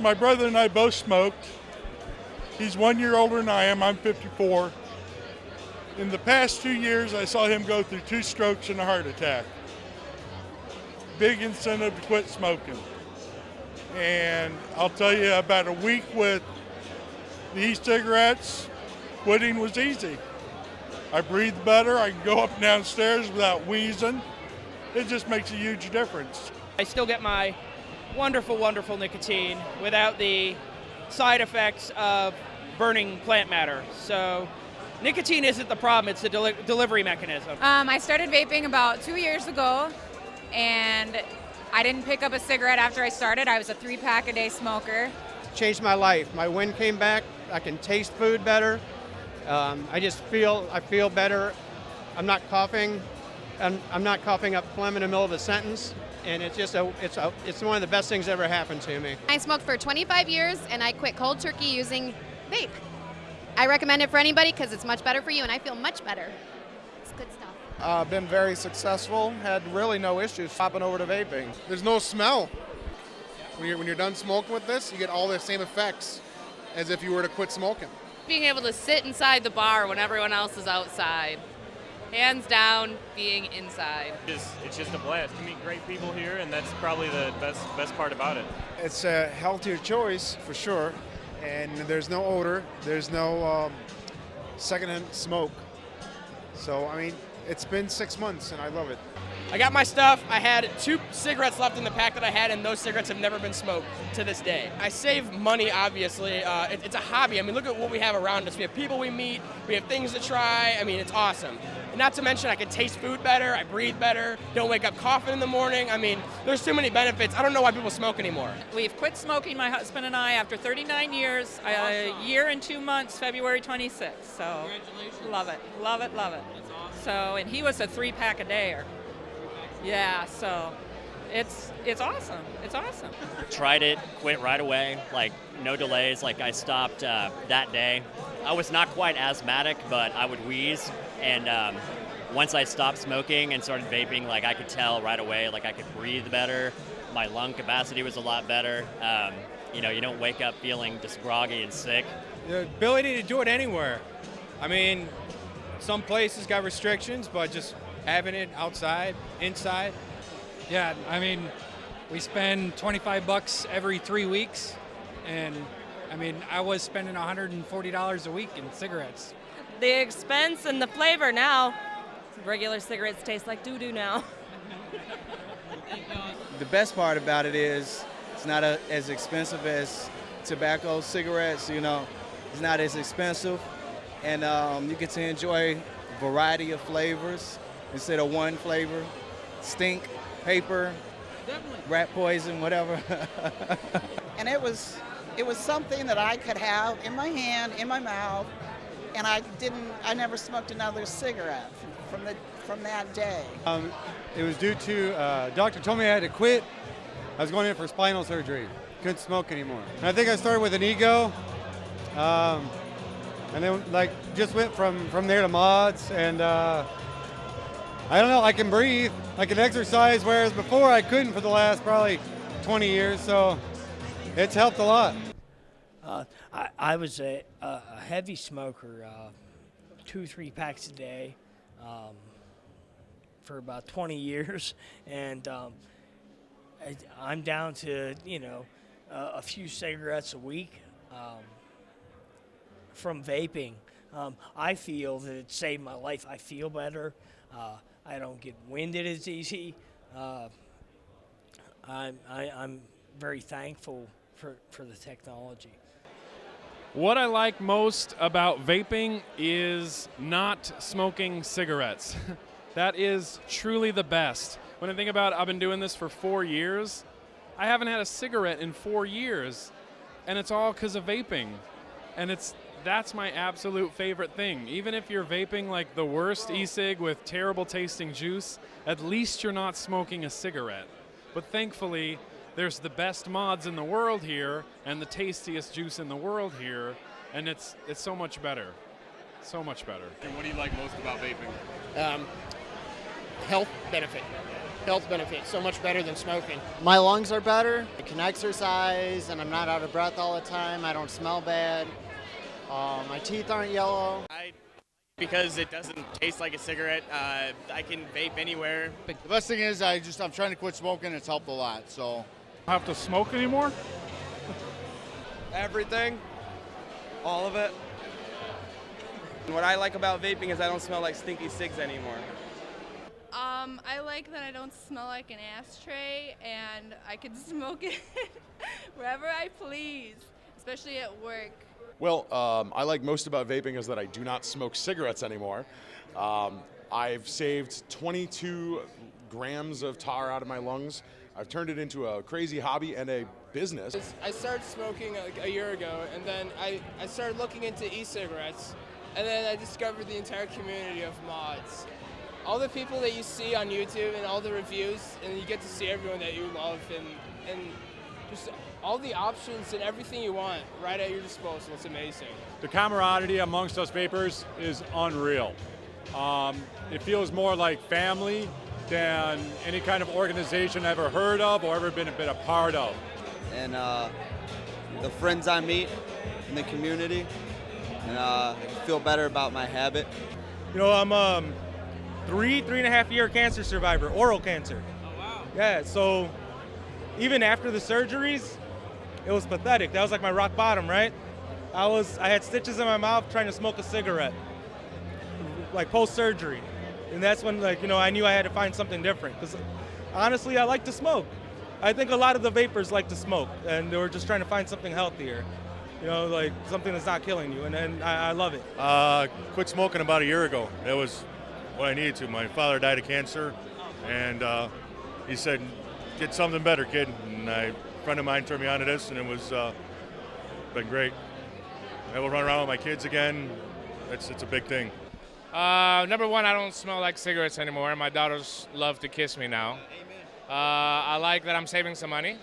My brother and I both smoked. He's 1 year older than I am. I'm 54. In the past 2 years, I saw him go through 2 strokes and a heart attack. Big incentive to quit smoking. And I'll tell you, about a week with the e-cigarettes, quitting was easy. I breathe better. I can go up and down stairs without wheezing. It just makes a huge difference. I still get my wonderful, wonderful nicotine without the side effects of burning plant matter. So nicotine isn't the problem, it's the delivery mechanism. I started vaping about 2 years ago, and I didn't pick up a cigarette after I started. I was a 3-pack a day smoker. Changed my life. My wind came back. I can taste food better. I feel better. I'm not coughing. I'm not coughing up phlegm in the middle of a sentence. And it's just it's one of the best things that ever happened to me. I smoked for 25 years and I quit cold turkey using vape. I recommend it for anybody because it's much better for you and I feel much better. It's good stuff. Been very successful, had really no issues hopping over to vaping. There's no smell. When you're done smoking with this, you get all the same effects as if you were to quit smoking. Being able to sit inside the bar when everyone else is outside. Hands down, being inside. It's just a blast. You meet great people here, and that's probably the best part about it. It's a healthier choice for sure, and there's no odor, there's no secondhand smoke. So I mean, it's been 6 months, and I love it. I got my stuff. I had 2 cigarettes left in the pack that I had, and those cigarettes have never been smoked to this day. I save money, obviously. It's a hobby. I mean, look at what we have around us. We have people we meet. We have things to try. I mean, it's awesome. And not to mention, I can taste food better. I breathe better. Don't wake up coughing in the morning. I mean, there's too many benefits. I don't know why people smoke anymore. We've quit smoking, my husband and I, after 39 years, a year and 2 months, February 26th. So, love it, love it, love it. That's awesome. So, and he was a 3-pack a dayer. Yeah, so it's awesome. It's awesome. Tried it, quit right away, like no delays. Like I stopped that day. I was not quite asthmatic, but I would wheeze. And once I stopped smoking and started vaping, like I could tell right away, like I could breathe better. My lung capacity was a lot better. You don't wake up feeling just groggy and sick. The ability to do it anywhere. I mean, some places got restrictions, but just having it outside, inside. Yeah, I mean, we spend $25 every 3 weeks, and I mean, I was spending $140 a week in cigarettes. The expense and the flavor now, regular cigarettes taste like doo-doo now. The best part about it is it's not as expensive as tobacco cigarettes, it's not as expensive, and you get to enjoy a variety of flavors instead of one flavor, stink, paper, rat poison, whatever. And it was something that I could have in my hand, in my mouth, and I never smoked another cigarette from that day. It was due to, doctor told me I had to quit. I was going in for spinal surgery. Couldn't smoke anymore. And I think I started with an ego, and then just went from there to mods, and I don't know, I can breathe, I can exercise, whereas before I couldn't for the last probably 20 years, so it's helped a lot. I was a heavy smoker, 2-3 packs a day for about 20 years, and I'm down to, a few cigarettes a week from vaping. I feel that it saved my life. I feel better. I don't get winded as easy. I'm very thankful for the technology. What I like most about vaping is not smoking cigarettes. That is truly the best. When I think about it, I've been doing this for 4 years. I haven't had a cigarette in 4 years, and it's all because of vaping. And that's my absolute favorite thing. Even if you're vaping like the worst e-cig with terrible tasting juice, at least you're not smoking a cigarette. But thankfully, there's the best mods in the world here and the tastiest juice in the world here, and it's so much better. So much better. And what do you like most about vaping? Health benefit. health benefits, so much better than smoking. My lungs are better. I can exercise, and I'm not out of breath all the time. I don't smell bad. My teeth aren't yellow. Because it doesn't taste like a cigarette. I can vape anywhere. The best thing is I'm trying to quit smoking. It's helped a lot. So I have to smoke anymore? Everything. All of it. And what I like about vaping is I don't smell like stinky cigs anymore. I like that I don't smell like an ashtray and I can smoke it wherever I please, especially at work. Well, I like most about vaping is that I do not smoke cigarettes anymore. I've saved 22 grams of tar out of my lungs. I've turned it into a crazy hobby and a business. I started smoking like a year ago, and then I started looking into e-cigarettes, and then I discovered the entire community of mods. All the people that you see on YouTube and all the reviews, and you get to see everyone that you love, and just all the options and everything you want right at your disposal. It's amazing. The camaraderie amongst us vapors is unreal. It feels more like family than any kind of organization I've ever heard of or ever been a part of. And the friends I meet in the community, and I feel better about my habit. You know, I'm three and a half year cancer survivor, oral cancer. Oh, wow. Yeah, so even after the surgeries, it was pathetic. That was like my rock bottom, right? I had stitches in my mouth trying to smoke a cigarette, like post-surgery. And that's when, like, you know, I knew I had to find something different. Because honestly, I like to smoke. I think a lot of the vapors like to smoke, and they were just trying to find something healthier. You know, like something that's not killing you, and I love it. Quit smoking about a year ago. That was what I needed to. My father died of cancer, and he said, get something better, kid. And a friend of mine turned me on to this, and it was been great. I will run around with my kids again. It's a big thing. Number one, I don't smell like cigarettes anymore. My daughters love to kiss me now. I like that I'm saving some money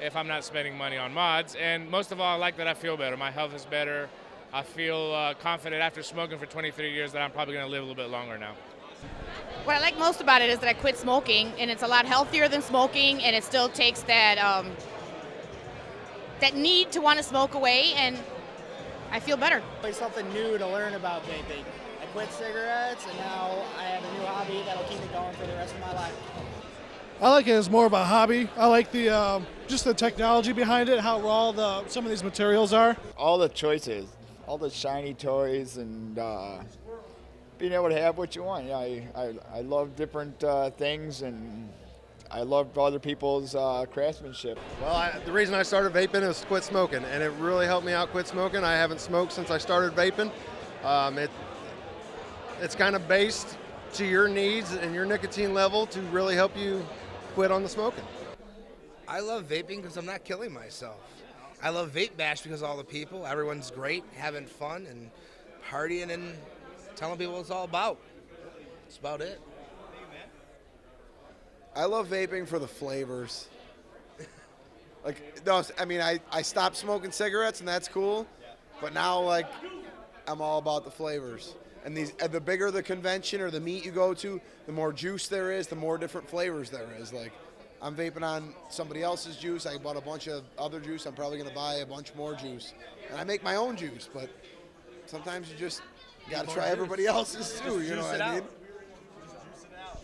if I'm not spending money on mods. And most of all, I like that I feel better. My health is better. I feel confident after smoking for 23 years that I'm probably going to live a little bit longer now. What I like most about it is that I quit smoking, and it's a lot healthier than smoking, and it still takes that that need to want to smoke away, and I feel better. It's something new to learn about vaping. I quit cigarettes, and now I have a new hobby that'll keep me going for the rest of my life. I like it as more of a hobby. I like the just the technology behind it, how raw some of these materials are. All the choices, all the shiny toys, and being able to have what you want. I love different things, and I love other people's craftsmanship. Well, the reason I started vaping is to quit smoking, and it really helped me out quit smoking. I haven't smoked since I started vaping. It's kind of based to your needs and your nicotine level to really help you quit on the smoking. I love vaping because I'm not killing myself. I love Vapebash because all the people, everyone's great, having fun and partying and telling people what it's all about. That's about it. I love vaping for the flavors. Like, no, I mean, I stopped smoking cigarettes, and that's cool. But now, like, I'm all about the flavors. And the bigger the convention or the meet you go to, the more juice there is, the more different flavors there is. Like, I'm vaping on somebody else's juice. I bought a bunch of other juice. I'm probably going to buy a bunch more juice. And I make my own juice, but sometimes you just got to try everybody else's too. You know what I mean?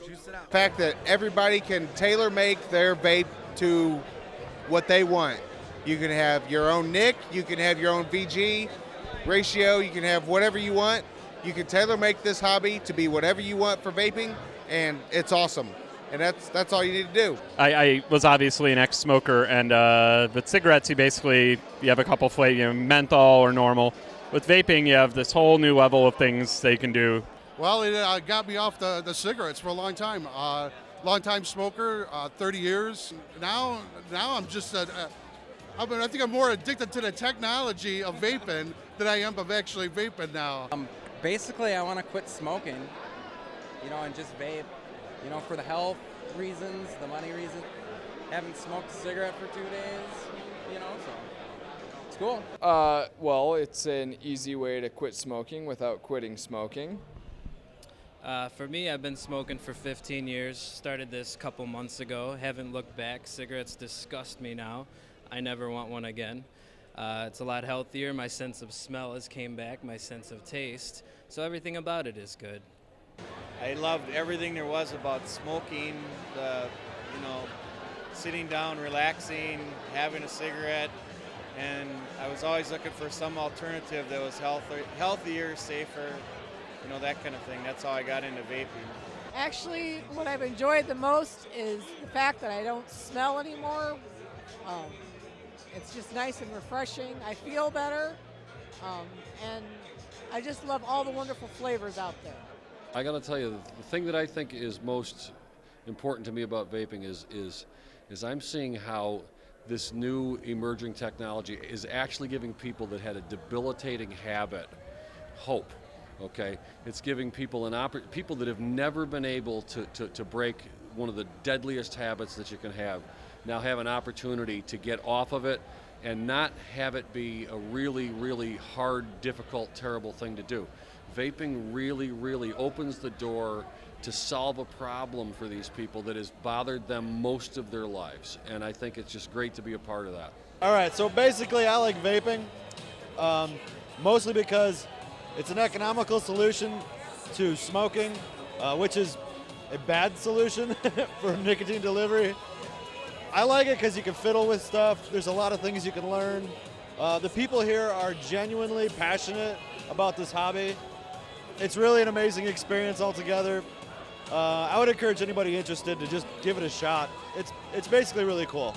The fact that everybody can tailor make their vape to what they want. You can have your own nic, you can have your own VG ratio, you can have whatever you want. You can tailor make this hobby to be whatever you want for vaping, and it's awesome. And that's all you need to do. I was obviously an ex-smoker, and with cigarettes, you have a couple flavors, menthol or normal. With vaping, you have this whole new level of things they can do. Well, it got me off the cigarettes for a long time. Long-time smoker, 30 years. Now I'm just I think I'm more addicted to the technology of vaping than I am of actually vaping now. Basically, I want to quit smoking, and just vape, for the health reasons, the money reasons. Haven't smoked a cigarette for 2 days, so it's cool. Well, it's an easy way to quit smoking without quitting smoking. For me, I've been smoking for 15 years. Started this a couple months ago. Haven't looked back. Cigarettes disgust me now. I never want one again. It's a lot healthier. My sense of smell has came back. My sense of taste. So everything about it is good. I loved everything there was about smoking. Sitting down, relaxing, having a cigarette, and I was always looking for some alternative that was healthier, safer. That kind of thing. That's how I got into vaping. Actually, what I've enjoyed the most is the fact that I don't smell anymore. It's just nice and refreshing. I feel better, and I just love all the wonderful flavors out there. I got to tell you, the thing that I think is most important to me about vaping is I'm seeing how this new emerging technology is actually giving people that had a debilitating habit hope. Okay, it's giving people people that have never been able to break one of the deadliest habits that you can have, now have an opportunity to get off of it and not have it be a really, really hard, difficult, terrible thing to do. Vaping really, really opens the door to solve a problem for these people that has bothered them most of their lives, and I think it's just great to be a part of that. All right, so basically I like vaping, mostly because it's an economical solution to smoking, which is a bad solution for nicotine delivery. I like it because you can fiddle with stuff. There's a lot of things you can learn. The people here are genuinely passionate about this hobby. It's really an amazing experience altogether. I would encourage anybody interested to just give it a shot. It's basically really cool.